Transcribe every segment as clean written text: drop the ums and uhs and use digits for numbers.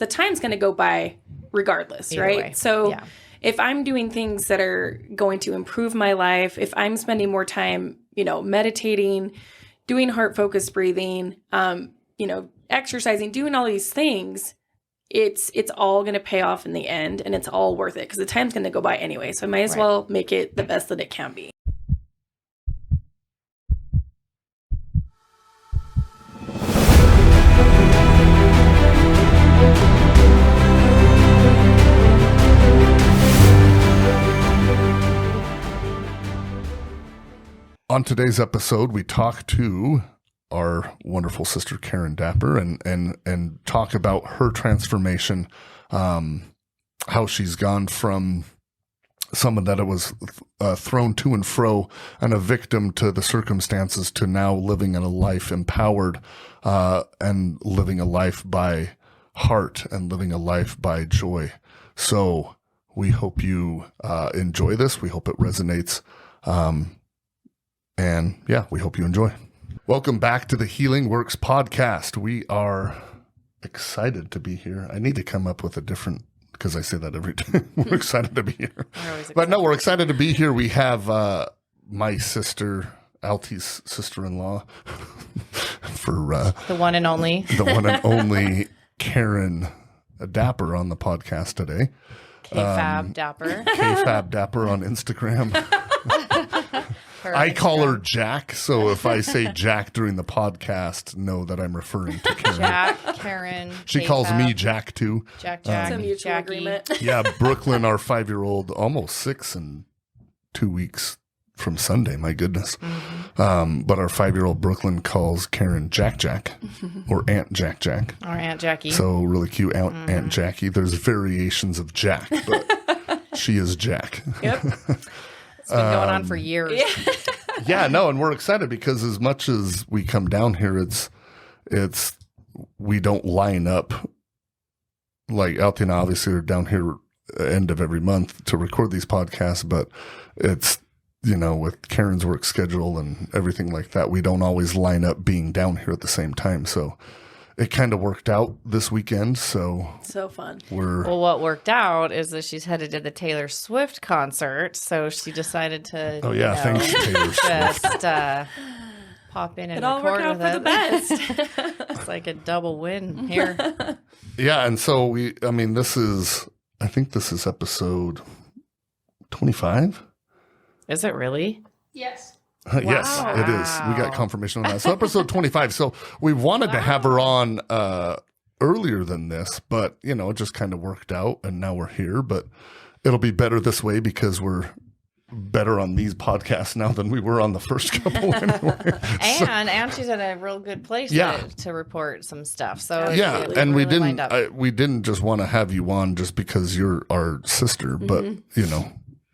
the time's going to go by regardless, Either right? way. So Yeah. if I'm doing things that are going to improve my life, if I'm spending more time, meditating, doing heart focused breathing, exercising, doing all these things, it's all going to pay off in the end, and it's all worth it because the time's going to go by anyway. So I might as well make it the best that it can be. On today's episode, we talk to our wonderful sister, Karen Dapper, and talk about her transformation, how she's gone from someone that was thrown to and fro and a victim to the circumstances to now living in a life empowered and living a life by heart and living a life by joy. So we hope you enjoy this. We hope it resonates. And yeah, we hope you enjoy. Welcome back to the Healing Works podcast. We are excited to be here. I need to come up with a different, because I say that every time. We're excited to be here. But no, we're excited to be here. We have my sister, Altee's sister-in-law, for The one and only. the one and only Karen Dapper on the podcast today. K-Fab Dapper. K-Fab Dapper on Instagram. I call her Jack, so if I say Jack during the podcast, know that I'm referring to Karen. Jack, Karen. She K-Fab. calls me Jack too. Jack. It's a mutual Jackie. agreement. Yeah, Brooklyn, our 5-year-old, almost 6 in 2 weeks from Sunday. My goodness. Mm-hmm. But our 5-year-old Brooklyn calls Karen Jack or Aunt Jack. Or Aunt Jackie. So really cute, Aunt Jackie. There's variations of Jack, but she is Jack. Yep. It's been going on for years. Yeah, no, and we're excited because as much as we come down here, it's we don't line up like Altee and I obviously are down here end of every month to record these podcasts, but it's with Karen's work schedule and everything like that, we don't always line up being down here at the same time. So it kind of worked out this weekend. So fun. Well, what worked out is that she's headed to the Taylor Swift concert, so she decided to. Oh yeah, thanks Taylor Swift. Just pop in and It all record worked out with for us. the best. It's like a double win here. Yeah, and so I think this is episode 25. Is it really? Yes. Yes, it is. We got confirmation on that. So episode 25. So we wanted to have her on earlier than this, but it just kind of worked out and now we're here, but it'll be better this way because we're better on these podcasts now than we were on the first couple anyway. And she's at a real good place to report some stuff. So yeah, it and really lined up. we didn't just want to have you on just because you're our sister, but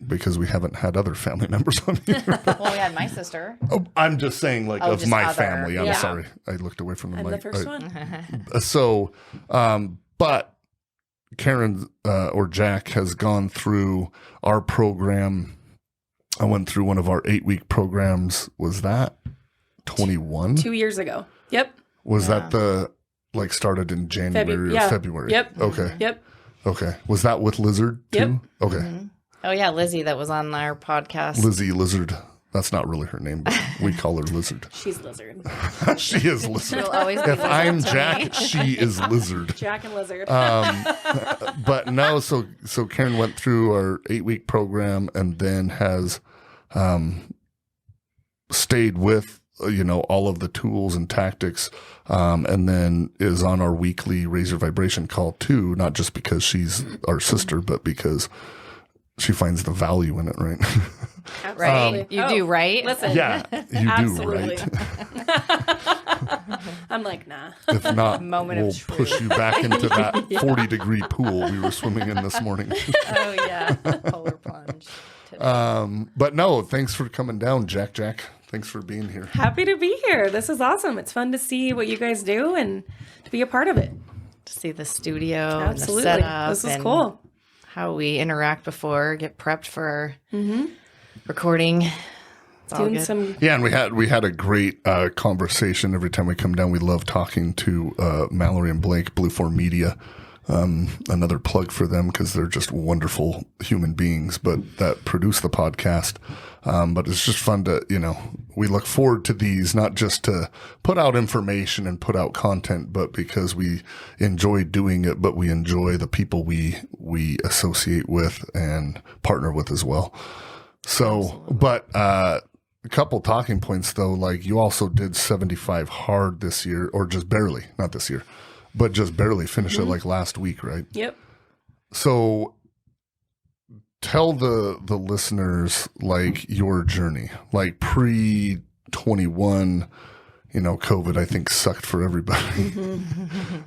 because we haven't had other family members on here. Well, we had my sister. Oh, I'm just saying, of just my other. family. I'm Yeah. sorry, I looked away from the I'm mic. the first one. So, but Karen or Jack has gone through our program. I went through one of our 8-week programs. Was that 21? 2 years ago. Yep. Was that the started in January or February? Yep. Okay. Yep. Okay. Was that with Lizard too? Yep. Okay. Mm-hmm. Oh yeah, Lizzie that was on our podcast. Lizzie Lizard. That's not really her name, but we call her Lizard. She's Lizard. She is Lizard. She'll always be If Lizard I'm to Jack, me. she is Lizard. Jack and Lizard. But no, so Karen went through our 8-week program and then has stayed with all of the tools and tactics, and then is on our weekly Raise Your Vibration call too, not just because she's our sister, but because she finds the value in it, right? Right? You do, right? Listen. Yeah, you Absolutely. do, right? I'm like, nah. If not, Moment of we'll truth. push you back into that 40-degree pool we were swimming in this morning. Oh yeah, polar plunge. Today. But no, thanks for coming down, Jack. Thanks for being here. Happy to be here. This is awesome. It's fun to see what you guys do and to be a part of it. To see the studio Absolutely. and the setup. This is and cool. How we interact before, get prepped for recording. It's all Doing good. some Yeah, and we had a great conversation every time we come down. We love talking to Mallory and Blake, Blue 4 Media. Another plug for them because they're just wonderful human beings, but that produce the podcast. But it's just fun to, we look forward to these, not just to put out information and put out content, but because we enjoy doing it, but we enjoy the people we associate with and partner with as well. So, absolutely. But, a couple talking points though, like you also did 75 hard this year, or just barely, not this year, but just barely finished it like last week, right? Yep. So tell the listeners like your journey, like pre-21, COVID, I think sucked for everybody.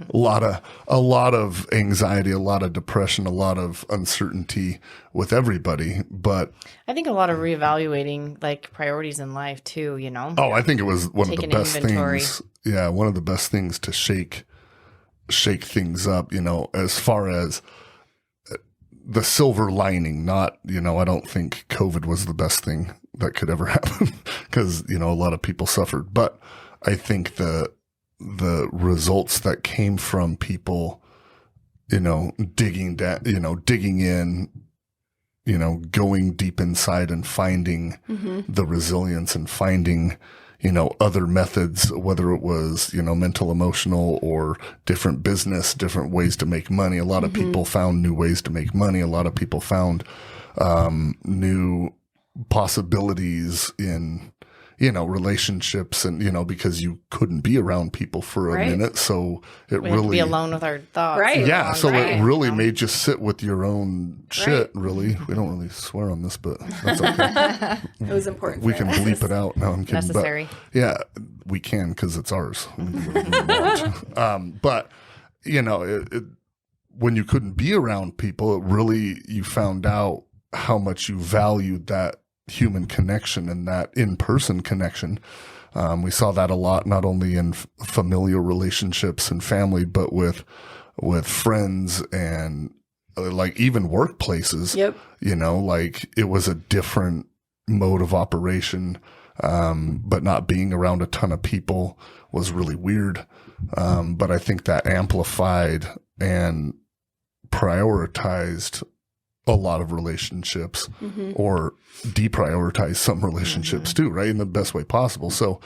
a lot of anxiety, a lot of depression, a lot of uncertainty with everybody. But I think a lot of reevaluating like priorities in life too, Oh, I think it was one of the best inventory. things. Yeah. One of the best things to shake things up, as far as the silver lining, not, I don't think COVID was the best thing that could ever happen because, a lot of people suffered, but I think the results that came from people, digging in, going deep inside and finding the resilience and finding, other methods, whether it was, mental, emotional, or different business, different ways to make money. A lot of people found new ways to make money. A lot of people found new possibilities in, relationships and, because you couldn't be around people for a minute. So we had to be alone with our thoughts. Right. Yeah. So it really made you sit with your own shit, really. We don't really swear on this, but that's okay. It was important. We can bleep it out. No, I'm kidding. Necessary. But, yeah, we can because it's ours. But, when you couldn't be around people, you found out how much you valued that human connection and that in-person connection. We saw that a lot, not only in familial relationships and family, but with friends and like even workplaces. Yep. Like it was a different mode of operation. But not being around a ton of people was really weird. But I think that amplified and prioritized a lot of relationships or deprioritize some relationships too, right? In the best way possible. So,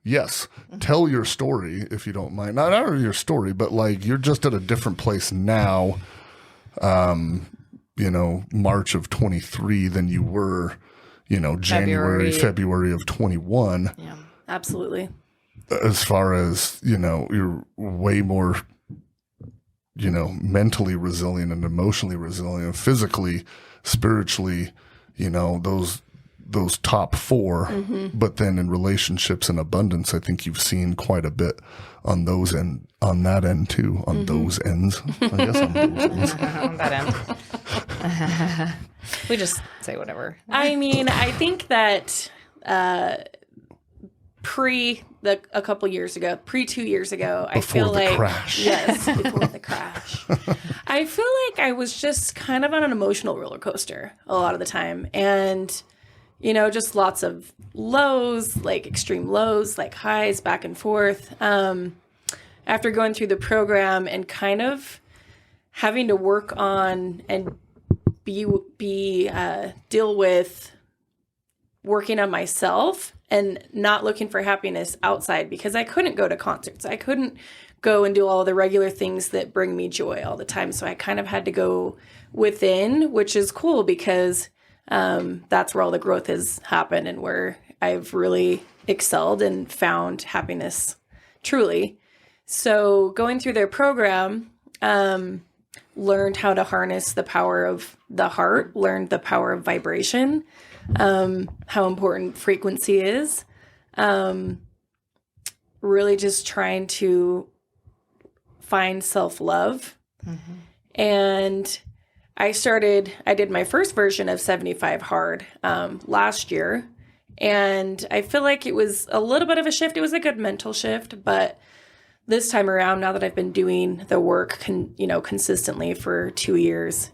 yes. Tell your story if you don't mind. Not your story, but like you're just at a different place now, March of 23 than you were, January, February of 21. Yeah, absolutely. As far as, you're way more mentally resilient and emotionally resilient, physically, spiritually, those top four. But then in relationships and abundance, I think you've seen quite a bit on those and on that end too, on those ends. I guess on those ends. On that end. We just say whatever. I mean, I think that a couple years ago, 2 years ago, I feel like crash. Yes, before the crash. I feel like I was just kind of on an emotional roller coaster a lot of the time, and just lots of lows, like extreme lows, like highs, back and forth. After going through the program and kind of having to work on and deal with working on myself and not looking for happiness outside, because I couldn't go to concerts. I couldn't go and do all the regular things that bring me joy all the time. So I kind of had to go within, which is cool because that's where all the growth has happened and where I've really excelled and found happiness truly. So going through their program, learned how to harness the power of the heart, learned the power of vibration, how important frequency is, really just trying to find self-love. And I did my first version of 75 Hard last year, and I feel like it was a little bit of a shift. It was a good mental shift, but this time around, now that I've been doing the work consistently for 2 years,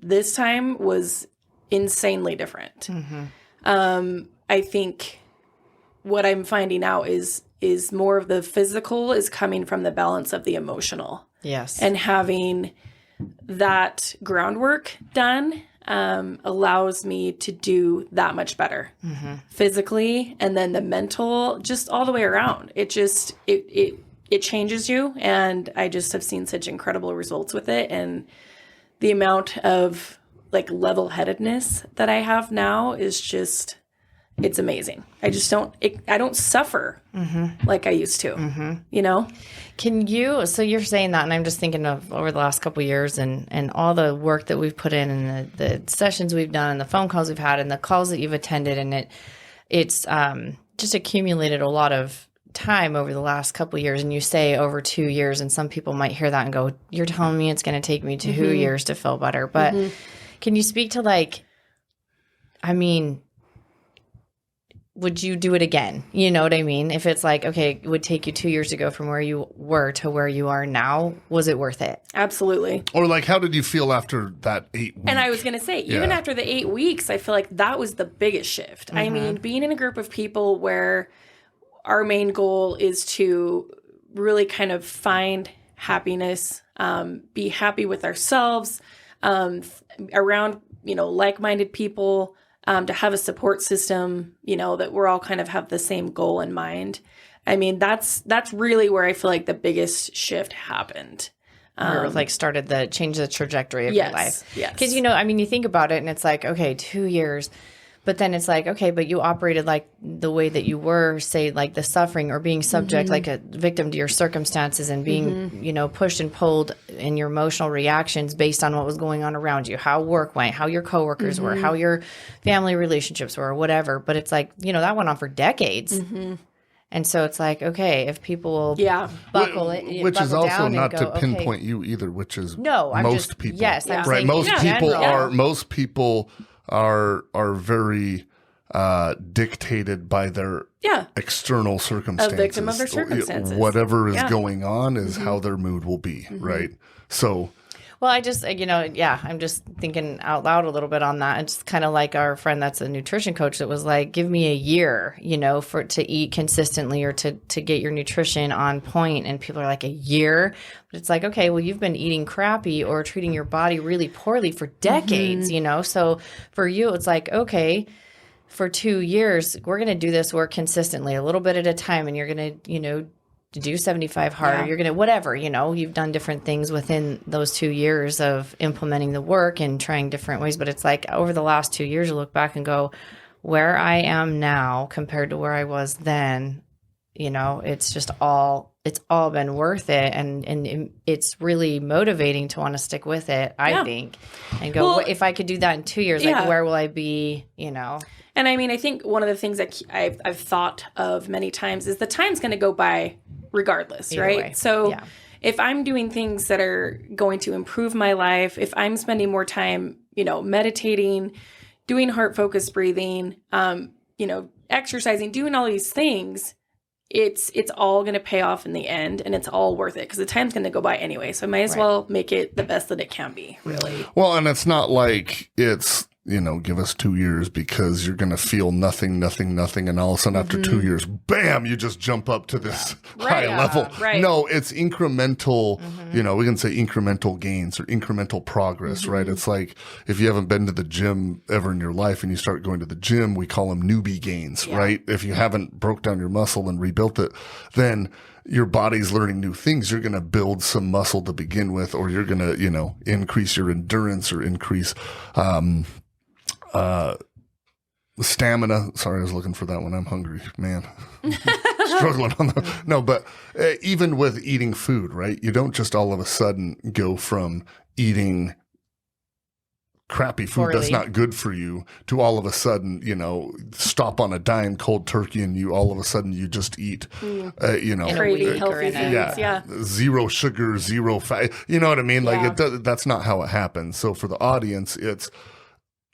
this time was insanely different. I think what I'm finding out is more of the physical is coming from the balance of the emotional. Yes. And having that groundwork done allows me to do that much better physically, and then the mental, just all the way around. It just it changes you, and I just have seen such incredible results with it, and the amount of like level-headedness that I have now is just, it's amazing. I just I don't suffer like I used to, you know? So you're saying that, and I'm just thinking of over the last couple of years and all the work that we've put in, and the sessions we've done, and the phone calls we've had, and the calls that you've attended, and it's just accumulated a lot of time over the last couple of years. And you say over 2 years, and some people might hear that and go, you're telling me it's going to take me 2 years to feel better. But can you speak to, like, I mean, would you do it again? You know what I mean? If it's like, okay, it would take you 2 years to go from where you were to where you are now, was it worth it? Absolutely. Or like, how did you feel after that 8 weeks? And I was going to say, even after the 8 weeks, I feel like that was the biggest shift. I mean, being in a group of people where our main goal is to really kind of find happiness, be happy with ourselves, around, like-minded people, to have a support system, that we're all kind of have the same goal in mind. I mean, that's really where I feel like the biggest shift happened. Or like started the change the trajectory of your life. Yes. Because, you think about it and it's like, okay, 2 years. But then it's like, okay, but you operated like the way that you were, say, like the suffering or being subject, like a victim to your circumstances, and being, pushed and pulled in your emotional reactions based on what was going on around you, how work went, how your coworkers were, how your family relationships were, or whatever. But it's like, that went on for decades. And so it's like, okay, if people will buckle it, which is also not go, to pinpoint you either, which is I'm most just, people. Yes, I'm right. saying Most people are very dictated by their external circumstances. A victim of their circumstances. Whatever is going on is how their mood will be, right? So, well, I just, I'm just thinking out loud a little bit on that. It's kind of like our friend that's a nutrition coach that was like, give me a year, to eat consistently or to get your nutrition on point. And people are like, a year? But it's like, okay, well, you've been eating crappy or treating your body really poorly for decades, So for you, it's like, okay, for 2 years, we're going to do this work consistently, a little bit at a time. And you're going to, to do 75 hard, you're going to, whatever, you've done different things within those 2 years of implementing the work and trying different ways. But it's like over the last 2 years, you look back and go, where I am now compared to where I was then, it's just it's all been worth it. And it's really motivating to want to stick with it, I think, and go, if I could do that in 2 years, like where will I be, And I mean, I think one of the things that I've thought of many times is the time's going to go by regardless, Either right? way. So if I'm doing things that are going to improve my life, if I'm spending more time, meditating, doing heart focused breathing, exercising, doing all these things, it's all going to pay off in the end, and it's all worth it because the time's going to go by anyway. So I might as well make it the best that it can be, really. Well, and it's not like it's, give us 2 years because you're going to feel nothing. And all of a sudden after 2 years, bam, you just jump up to this high level. Right. No, it's incremental, we can say incremental gains or incremental progress, right? It's like if you haven't been to the gym ever in your life and you start going to the gym, we call them newbie gains, right? If you haven't broke down your muscle and rebuilt it, then your body's learning new things. You're going to build some muscle to begin with, or you're going to, increase your endurance or increase, stamina. Sorry, I was looking for that one. I'm hungry, man. Struggling on that. No, but even with eating food, right? You don't just all of a sudden go from eating crappy food that's not good for you to all of a sudden, stop on a dime cold turkey and you all of a sudden you just eat, crazy healthy things. Yeah. Zero sugar, zero fat. You know what I mean? Like that's not how it happens. So for the audience, it's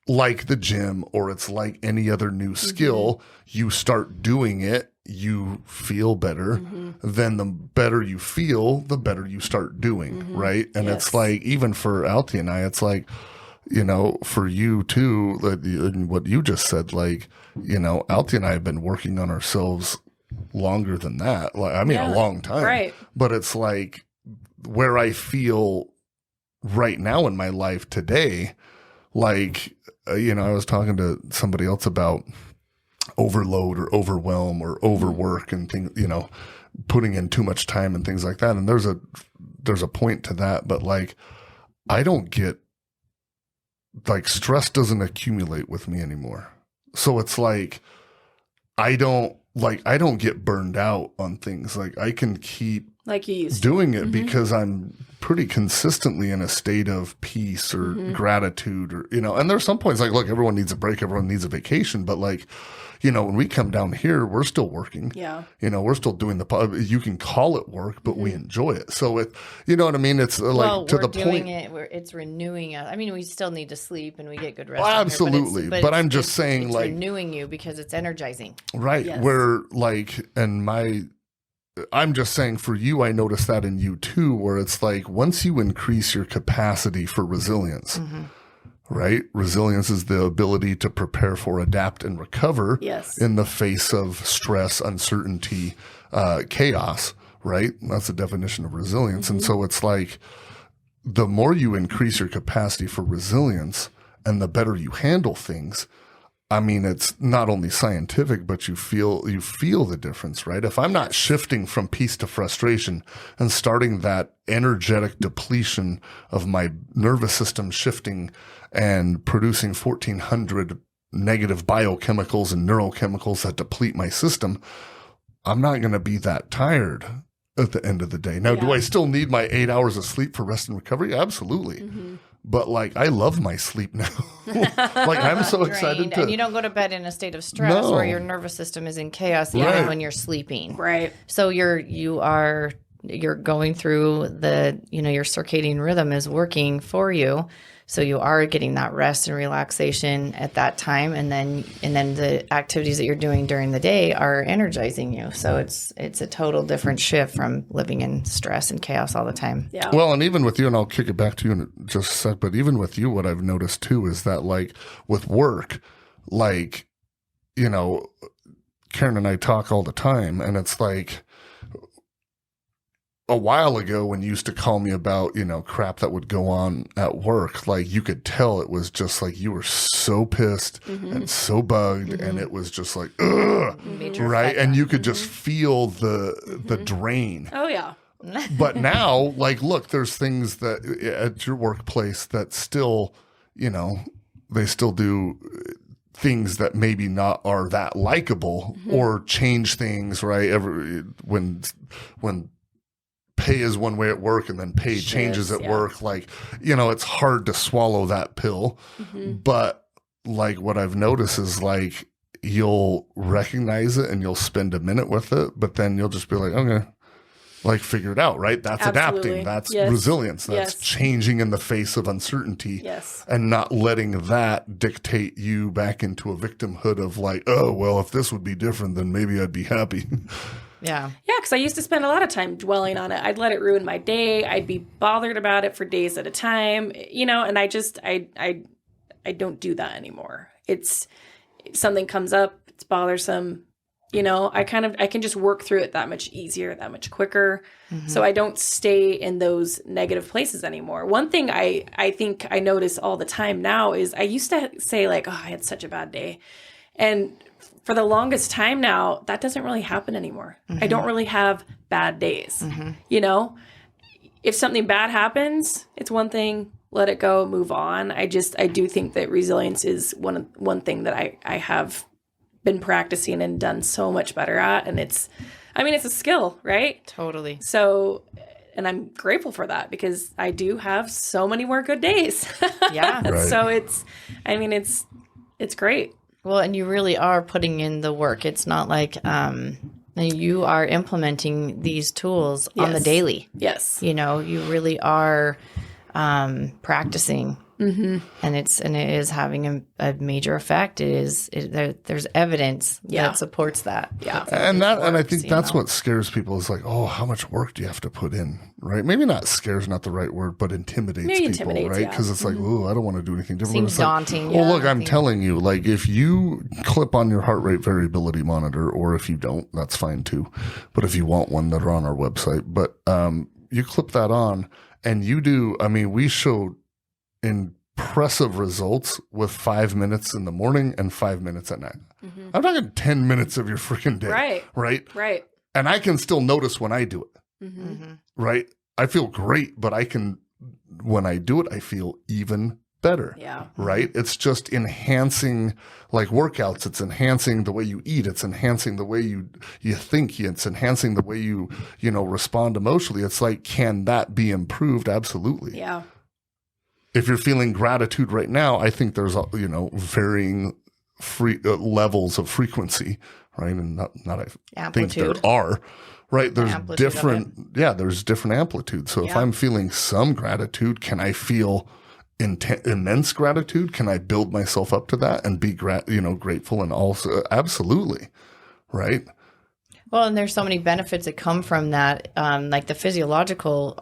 like the gym, or it's like any other new skill. You start doing it, you feel better. Then the better you feel, the better you start doing, right? And it's like, even for Altee and I, it's like, you know, for you too, and what you just said, like, you know, Altee and I have been working on ourselves longer than that. Like, I mean, a long time. Right. But it's like where I feel right now in my life today, like, you know, I was talking to somebody else about overload or overwhelm or overwork and things, you know, putting in too much time and things like that. And there's a point to that, but like, I don't get, like, stress doesn't accumulate with me anymore. So it's like, I don't get burned out on things. Like, I can keep like you used doing it because I'm pretty consistently in a state of peace or gratitude, or, you know, and there's some points like, look, everyone needs a break. Everyone needs a vacation. But like, you know, when we come down here, we're still working. Yeah. You know, we're still doing you can call it work, but we enjoy it. So it, you know what I mean? It's like to the point. It's renewing us. I mean, we still need to sleep and we get good rest. Absolutely. But I'm just saying, it's like, renewing you because it's energizing. Right. Yes. Where like, I'm just saying for you, I noticed that in you too, where it's like, once you increase your capacity for resilience, right? Resilience is the ability to prepare for, adapt, and recover in the face of stress, uncertainty, chaos, right? That's the definition of resilience. And so it's like, the more you increase your capacity for resilience and the better you handle things, I mean, it's not only scientific, but you feel the difference, right? If I'm not shifting from peace to frustration and starting that energetic depletion of my nervous system shifting and producing 1,400 negative biochemicals and neurochemicals that deplete my system, I'm not going to be that tired at the end of the day. Now, do I still need my 8 hours of sleep for rest and recovery? Absolutely. But like, I love my sleep now. Like, I'm so excited and you don't go to bed in a state of stress or your nervous system is in chaos even when you're sleeping. Right. So you're going through your circadian rhythm is working for you. So you are getting that rest and relaxation at that time, and then the activities that you're doing during the day are energizing you. So it's a total different shift from living in stress and chaos all the time. Yeah. Well, and even with you, and I'll kick it back to you in just a sec, but even with you, what I've noticed too is that, like, with work, like, you know, Karen and I talk all the time, and it's like, a while ago when you used to call me about, you know, crap that would go on at work, like, you could tell it was just like you were so pissed and so bugged, and it was just like, ugh, right? And you could just feel the drain. Oh, yeah. But now, like, look, there's things that at your workplace that still, you know, they still do things that maybe not are that likable or change things, right? When pay is one way at work and then pay changes at work, like, you know, it's hard to swallow that pill. But like, what I've noticed is, like, you'll recognize it and you'll spend a minute with it, but then you'll just be like, okay, like, figure it out, right? That's adapting. That's resilience. That's changing in the face of uncertainty and not letting that dictate you back into a victimhood of like, oh, well, if this would be different, then maybe I'd be happy. Yeah, because I used to spend a lot of time dwelling on it. I'd let it ruin my day. I'd be bothered about it for days at a time, you know, and I don't do that anymore. It's, if something comes up, it's bothersome, you know, I can just work through it that much easier, that much quicker. So I don't stay in those negative places anymore. One thing I think I notice all the time now is I used to say, like, oh, I had such a bad day. And for the longest time now, that doesn't really happen anymore. I don't really have bad days. You know, if something bad happens, it's one thing, let it go, move on. I do think that resilience is one thing that I have been practicing and done so much better at. And it's a skill, right? Totally. So, and I'm grateful for that because I do have so many more good days. Yeah. Right. So it's great. Well, and you really are putting in the work. It's not like you are implementing these tools on the daily. Yes. You know, you really are practicing and it is having a major effect. There's evidence that supports that. Yeah. And I think that's what scares people is like, oh, how much work do you have to put in, right? Maybe not scares, not the right word, but intimidates people, right? Because it's like, oh, I don't want to do anything different. Seems daunting. Well, look, I'm telling you, like if you clip on your heart rate variability monitor, or if you don't, that's fine too. But if you want one, that are on our website. But you clip that on and you do, I mean, we showed impressive results with 5 minutes in the morning and 5 minutes at night. I'm talking 10 minutes of your freaking day. Right. And I can still notice when I do it. Right. I feel great, but when I do it, I feel even better. Yeah. Right. It's just enhancing like workouts. It's enhancing the way you eat. It's enhancing the way you think. It's enhancing the way you respond emotionally. It's like, can that be improved? Absolutely. Yeah. Think you're feeling gratitude right now, I think there's, varying levels of frequency, right? And I think there are, right? There's there's different amplitudes. So if I'm feeling some gratitude, can I feel immense gratitude? Can I build myself up to that and be grateful? And also, absolutely. Right. Well, and there's so many benefits that come from that. Like the physiological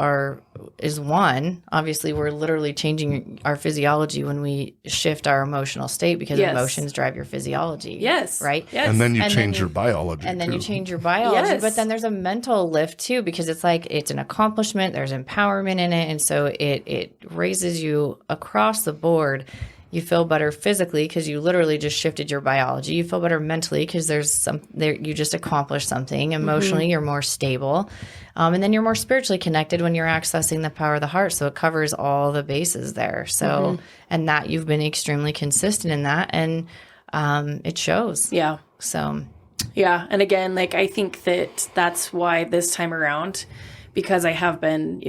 is one. Obviously, we're literally changing our physiology when we shift our emotional state because emotions drive your physiology. Yes. Right. Yes. And then you change your biology. And then you change your biology. Yes. But then there's a mental lift too, because it's like it's an accomplishment. There's empowerment in it, and so it raises you across the board. You feel better physically because you literally just shifted your biology. You feel better mentally because you just accomplished something. Emotionally, you're more stable. And then you're more spiritually connected when you're accessing the power of the heart. So it covers all the bases there. So, and that you've been extremely consistent in that, and it shows. Yeah. So. Yeah. And again, like I think that's why this time around, because I have been,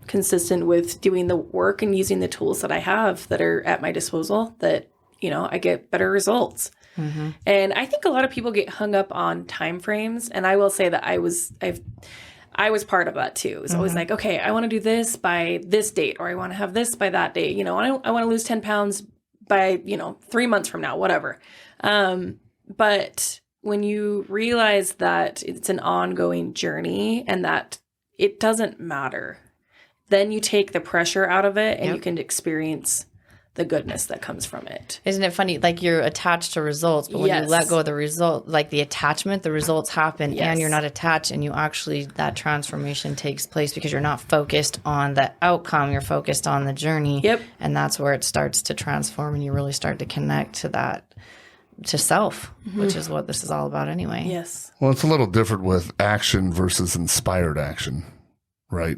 consistent with doing the work and using the tools that I have that are at my disposal, that, I get better results. And I think a lot of people get hung up on time frames. And I will say that I was part of that too. It's always like, okay, I want to do this by this date, or I want to have this by that date. I want to lose 10 pounds by, 3 months from now, whatever. But when you realize that it's an ongoing journey and that it doesn't matter, then you take the pressure out of it and you can experience the goodness that comes from it. Isn't it funny? Like you're attached to results, but when you let go of the result, like the attachment, the results happen and you're not attached, and that transformation takes place because you're not focused on the outcome. You're focused on the journey. Yep. And that's where it starts to transform, and you really start to connect to that, to self, which is what this is all about anyway. Yes. Well, it's a little different with action versus inspired action, right?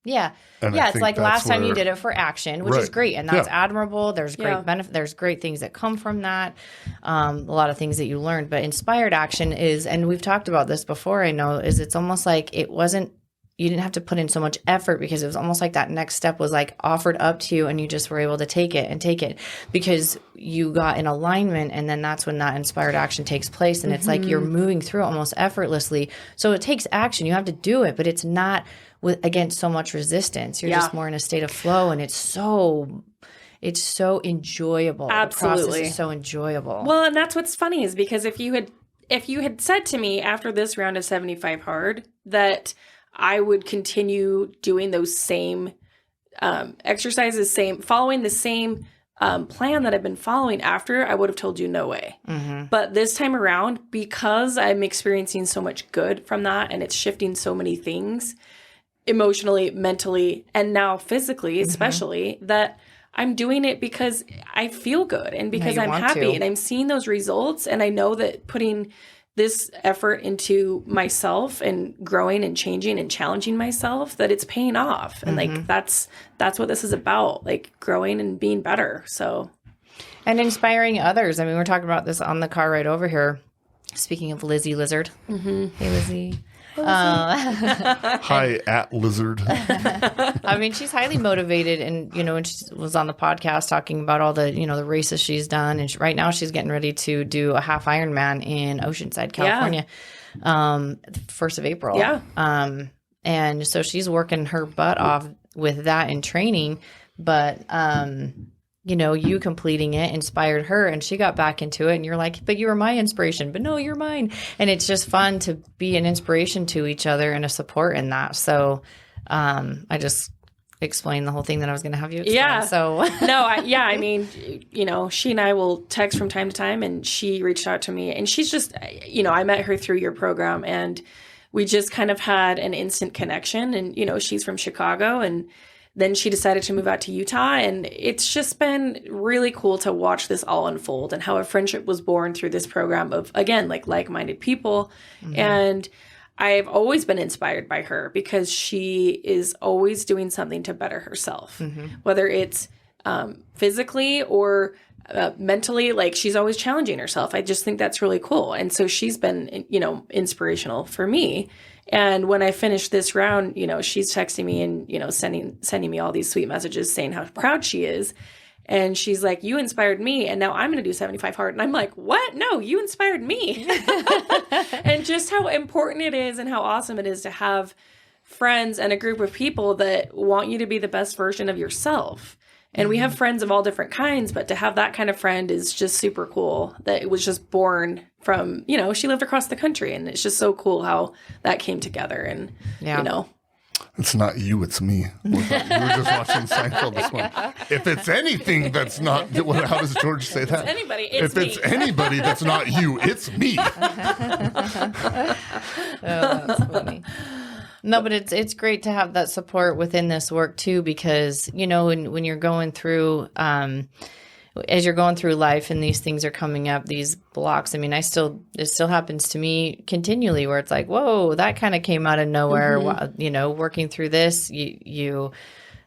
Yeah. And it's like last time you did it for action, which is great. And that's admirable. There's great benefit. There's great things that come from that. A lot of things that you learned. But inspired action is, and we've talked about this before, I know, is it's almost like you didn't have to put in so much effort, because it was almost like that next step was like offered up to you, and you just were able to take it because you got in alignment. And then that's when that inspired action takes place. And it's like you're moving through almost effortlessly. So it takes action. You have to do it, but it's not against so much resistance. You're just more in a state of flow, and it's so enjoyable. Absolutely. The process is so enjoyable. Well, and that's what's funny is because if you had said to me after this round of 75 hard that I would continue doing those same exercises, following the same plan that I've been following after, I would have told you no way. But this time around, because I'm experiencing so much good from that, and it's shifting so many things emotionally, mentally, and now physically, especially, that I'm doing it because I feel good and because I'm happy and I'm seeing those results. And I know that putting this effort into myself and growing and changing and challenging myself, that it's paying off. And like, that's what this is about, like growing and being better. So, and inspiring others. I mean, we're talking about this on the car ride over here. Speaking of Lizzie Lizard. Hey, Lizzie. Hi, at Lizard. I mean, she's highly motivated, and when she was on the podcast talking about all the the races she's done, and right now she's getting ready to do a half Ironman in Oceanside, California, the 1st of April. And so she's working her butt off with that in training. But, you know, you completing it inspired her and she got back into it. And you're like, but you were my inspiration. But no, you're mine. And it's just fun to be an inspiration to each other and a support in that. So I just explained the whole thing that I was going to have you explain. Yeah. So I mean, you know, she and I will text from time to time, and she reached out to me, and she's just, you know, I met her through your program, and we just kind of had an instant connection. And, you know, she's from Chicago, and then she decided to move out to Utah. And it's just been really cool to watch this all unfold and how a friendship was born through this program of, again, like-minded people. Mm-hmm. And I've always been inspired by her because she is always doing something to better herself, whether it's physically or mentally. Like, she's always challenging herself. I just think that's really cool. And so she's been, you know, inspirational for me. And when I finished this round, you know, she's texting me and, you know, sending me all these sweet messages saying how proud she is. And she's like, you inspired me, and now I'm going to do 75 hard. And I'm like, what? No, you inspired me. And just how important it is and how awesome it is to have friends and a group of people that want you to be the best version of yourself. And we have friends of all different kinds, but to have that kind of friend is just super cool. That it was just born from, you know, she lived across the country, and it's just so cool how that came together. And, you know. It's not you, it's me. You were just watching Seinfeld this morning. If it's anything that's not, how does George say that? It's anybody, it's if me. It's anybody that's not you, it's me. Oh, that's funny. No, but it's great to have that support within this work too, because, you know, when you're going through, as you're going through life and these things are coming up, these blocks, I mean, it still happens to me continually where it's like, whoa, that kind of came out of nowhere. You know, working through this, you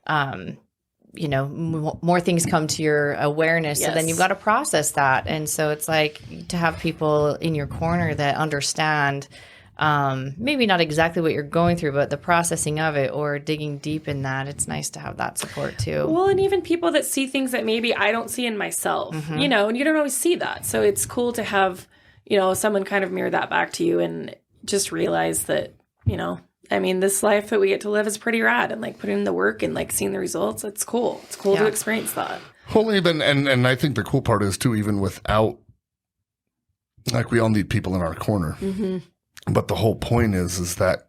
know, more things come to your awareness. Yes. So then you've got to process that. And so it's like to have people in your corner that understand, maybe not exactly what you're going through, but the processing of it or digging deep in that. It's nice to have that support too. Well, and even people that see things that maybe I don't see in myself, you know, and you don't always see that. So it's cool to have, you know, someone kind of mirror that back to you and just realize that, you know, I mean, this life that we get to live is pretty rad, and like putting in the work and like seeing the results. It's cool. It's cool to experience that. Well, even, and I think the cool part is too, even without, like, we all need people in our corner. But the whole point is that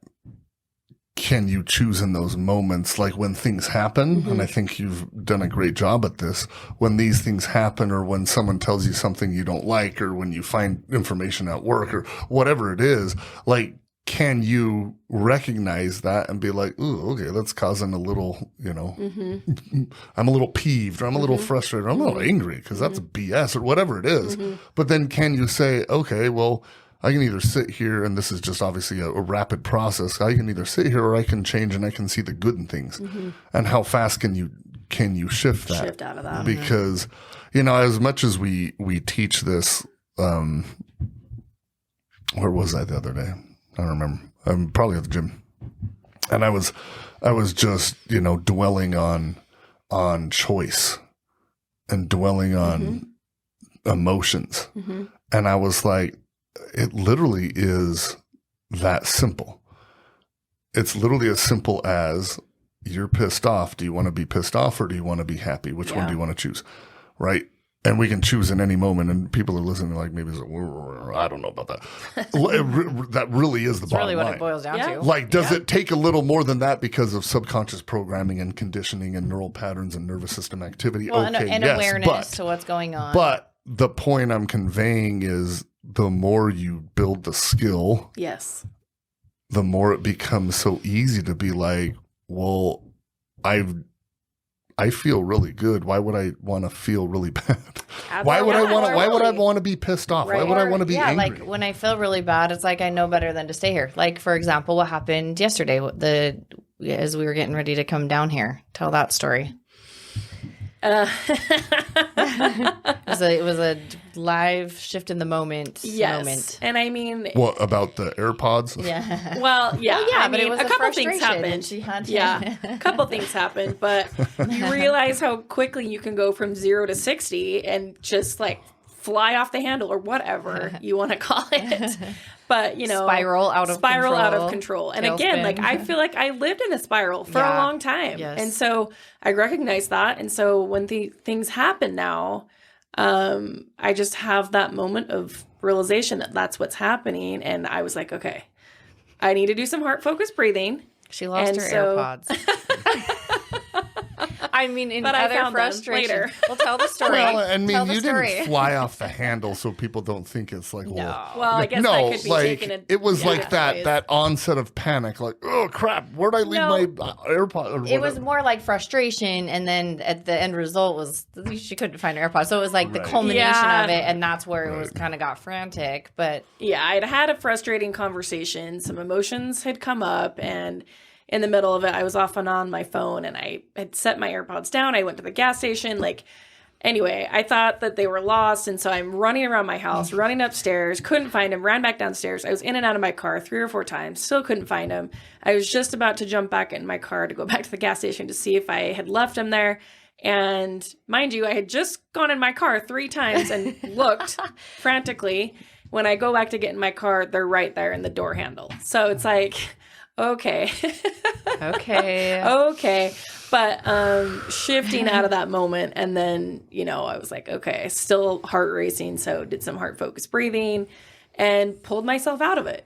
can you choose in those moments, like when things happen, and I think you've done a great job at this, when these things happen or when someone tells you something you don't like or when you find information at work or whatever it is, like, can you recognize that and be like, ooh, okay, that's causing a little, you know, I'm a little peeved or I'm a little frustrated or I'm a little angry because that's BS or whatever it is. But then can you say, okay, well, I can either sit here, and this is just obviously a rapid process. I can either sit here or I can change and I can see the good in things. And how fast can you shift that? Shift out of that. Because, you know, as much as we teach this, where was I the other day? I don't remember. I'm probably at the gym. And I was just, you know, dwelling on choice and dwelling on emotions. And I was like, it literally is that simple. It's literally as simple as you're pissed off. Do you want to be pissed off or do you want to be happy? Which one do you want to choose? Right? And we can choose in any moment. And people are listening like, maybe it's like, I don't know about that. That really is the bottom really line. what it boils down to. Like, does it take a little more than that because of subconscious programming and conditioning and neural patterns and nervous system activity? Well, okay, and yes, awareness to what's going on. But the point I'm conveying is the more you build the skill, the more it becomes so easy to be like, well, I feel really good. Why would I want to feel really bad? Why would I want to be pissed off? Right. Why would I want to be angry? Like when I feel really bad, it's like I know better than to stay here. Like, for example, what happened yesterday as we were getting ready to come down here. Tell that story. It was a live shift in the moment moment. And I mean, What about the AirPods? Yeah. Well, yeah. I but mean, it was a couple things frustration, happened. and she had to- a couple things happened, but you realize how quickly you can go from 0 to 60 and just like fly off the handle or whatever you want to call it. But, spiral out of control. And again, like, I feel like I lived in a spiral for a long time. Yes. And so I recognize that. And so when things happen now, I just have that moment of realization that that's what's happening. And I was like, okay, I need to do some heart focused breathing. She lost her AirPods. I mean, in other frustration. Well, tell the story. Well, I mean, you story. didn't fly off the handle so people don't think it's like, Well, I guess that could be taken it was like that onset of panic, like, oh crap, where'd I leave my AirPod? It was more like frustration, and then at the end result was she couldn't find her AirPods. So it was like the culmination of it, and that's where it was kind of got frantic. But yeah, I'd had a frustrating conversation. Some emotions had come up, and in the middle of it, I was off and on my phone, and I had set my AirPods down. I went to the gas station. Anyway, I thought that they were lost, and so I'm running around my house, running upstairs, couldn't find them, ran back downstairs. I was in and out of my car 3 or 4 times, still couldn't find them. I was just about to jump back in my car to go back to the gas station to see if I had left them there. And mind you, I had just gone in my car 3 times and looked frantically. When I go back to get in my car, they're right there in the door handle. So it's like, okay. Okay. But shifting out of that moment, and then, I was like, okay, still heart racing. So did some heart focused breathing and pulled myself out of it,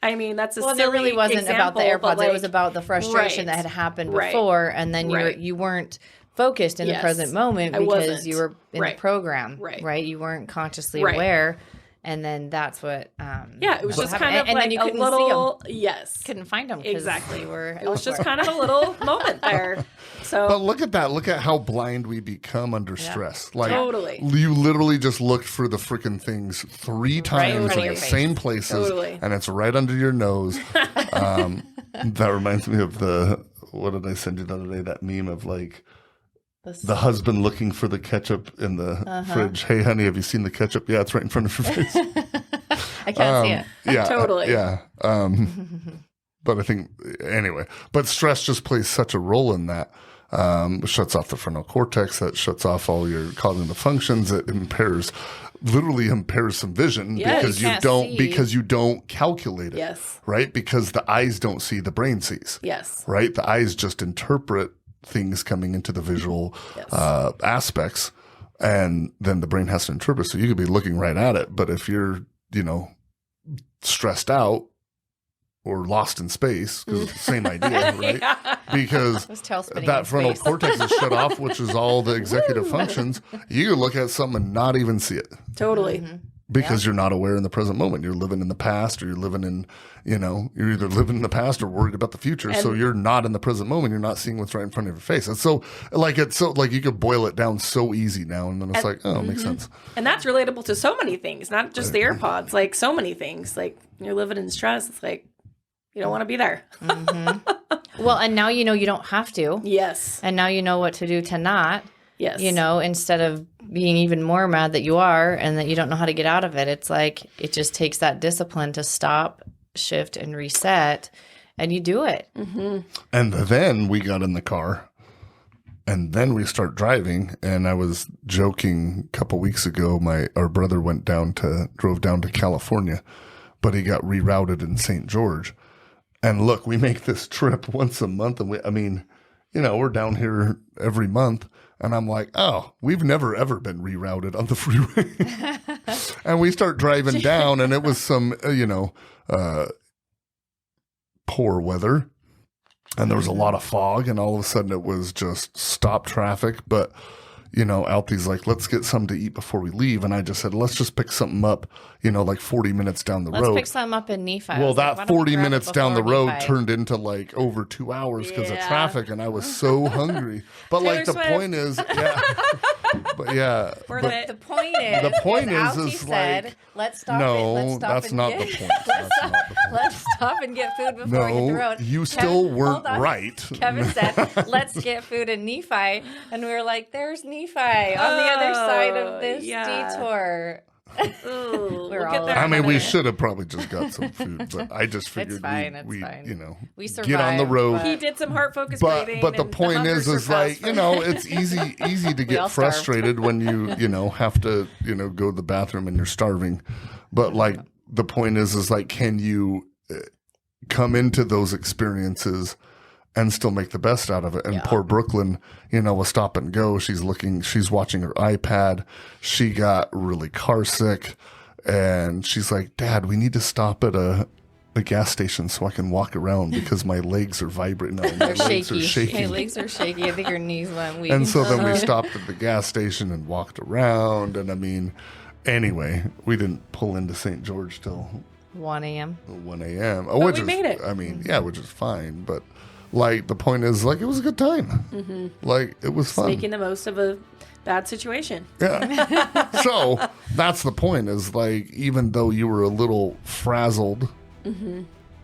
I mean, that's a silly it really wasn't example, about the AirPods. It was about the frustration that had happened before. And then you weren't focused in the present moment because you were in the program, right? You weren't consciously aware. And then that's what, it was just kind of and like then you a couldn't little, see them. Couldn't find them. Exactly. It was just kind of a little moment there. So, but look at that. Look at how blind we become under stress. Like, totally. You literally just looked for the freaking things 3 times in the same places, and it's right under your nose. That reminds me of what did I send you the other day? That meme of like, the husband looking for the ketchup in the fridge. Hey, honey, have you seen the ketchup? Yeah, it's right in front of your face. I can't see it. Yeah, totally. But I think, anyway, but stress just plays such a role in that. It shuts off the frontal cortex. That shuts off all your cognitive functions. It literally impairs some vision because you don't calculate it. Yes. Right? Because the eyes don't see, the brain sees. Yes. Right? The eyes just interpret things coming into the visual aspects, and then the brain has to interpret. So you could be looking right at it, but if you're, stressed out or lost in space, because it's the same idea, right? Because that frontal cortex is shut off, which is all the executive functions. You could look at something and not even see it. Totally. Because you're not aware in the present moment. You're living in the past, or you're living in, you're either living in the past or worried about the future. So you're not in the present moment. You're not seeing what's right in front of your face. It's so you could boil it down so easy now. And then it's it makes sense. And that's relatable to so many things, not just the AirPods, like so many things. Like you're living in stress. It's like, you don't want to be there. Well, and now you don't have to. Yes. And now you know what to do to not. Yes. Instead of being even more mad that you are and that you don't know how to get out of it, it's like it just takes that discipline to stop, shift, and reset, and you do it. Mm-hmm. And then we got in the car, and then we start driving. And I was joking a couple weeks ago. Our brother drove down to California, but he got rerouted in St. George. And look, we make this trip once a month, and we're down here every month. And I'm like, oh, we've never, ever been rerouted on the freeway. And we start driving down, and it was some, poor weather. And there was a lot of fog, and all of a sudden it was just stop traffic. But, Altee's like, let's get something to eat before we leave. And I just said, let's just pick something up, like 40 minutes down the road. Let's pick something up in Nephi. Well, that 40 minutes down the road turned into like over 2 hours because of traffic. And I was so hungry. But like the point is, the point is like, let's stop. That's not the point. Let's stop and get food before we hit the road. You still weren't right. Kevin said, let's get food in Nephi. And we were like, there's Nephi on the other side of this detour. Ooh, We're we'll get all- there. I in a mean, we minute. should have probably just got some food, but I just figured fine, it's we fine. you know, We get on the survived, road. but- He did some heart focus But breathing. the and point hunger is surpassed like, for you know, it's easy to all get starved. frustrated when you know, have to, you know, go to the bathroom and you're starving. But like the point is like, can you come into those experiences and still make the best out of it? And poor Brooklyn, you know, was stop and go. She's watching her iPad. She got really car sick and she's like, Dad, we need to stop at a gas station so I can walk around because my legs are vibrating. No, my They're legs are shaky. shaking. My legs are shaky. I think your knees went weak. And so then we stopped at the gas station and walked around. And I mean, anyway, we didn't pull into St. George till 1 a.m. 1 a.m. we made it. I mean, yeah, which is fine. But like, the point is, like, it was a good time. Like, it was fun. making the most of a bad situation. Yeah. So that's the point is like, even though you were a little frazzled,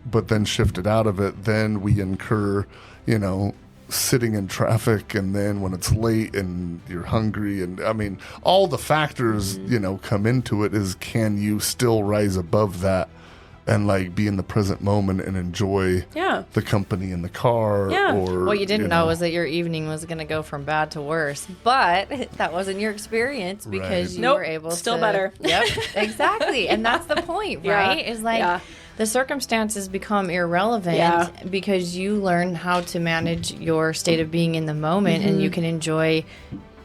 but then shifted out of it, then we incur, you know, sitting in traffic, and then when it's late and you're hungry, and I mean, all the factors, you know, come into it is, can you still rise above that and like be in the present moment and enjoy Yeah. the company in the car? Yeah. Or What you didn't know was that your evening was going to go from bad to worse, but that wasn't your experience because Right. you Nope, were able still to. better. Yep, exactly, and that's the point, Yeah, right? Is like yeah. the circumstances become irrelevant Yeah. because you learn how to manage your state of being in the moment, and you can enjoy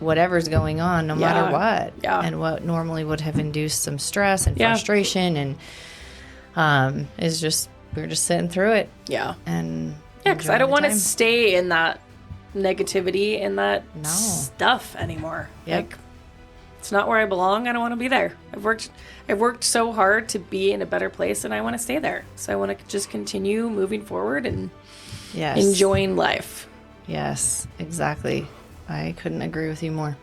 whatever's going on, no matter what, Yeah. and what normally would have induced some stress and Yeah. frustration, and is just we're just sitting through it Yeah. and Yeah, because I enjoying don't the want to time. stay in that negativity and that No. stuff anymore. Yep. Like, it's not where I belong. I don't want to be there. I've worked so hard to be in a better place, and I want to stay there. So I want to just continue moving forward and Yes. enjoying life. Yes, exactly. I couldn't agree with you more.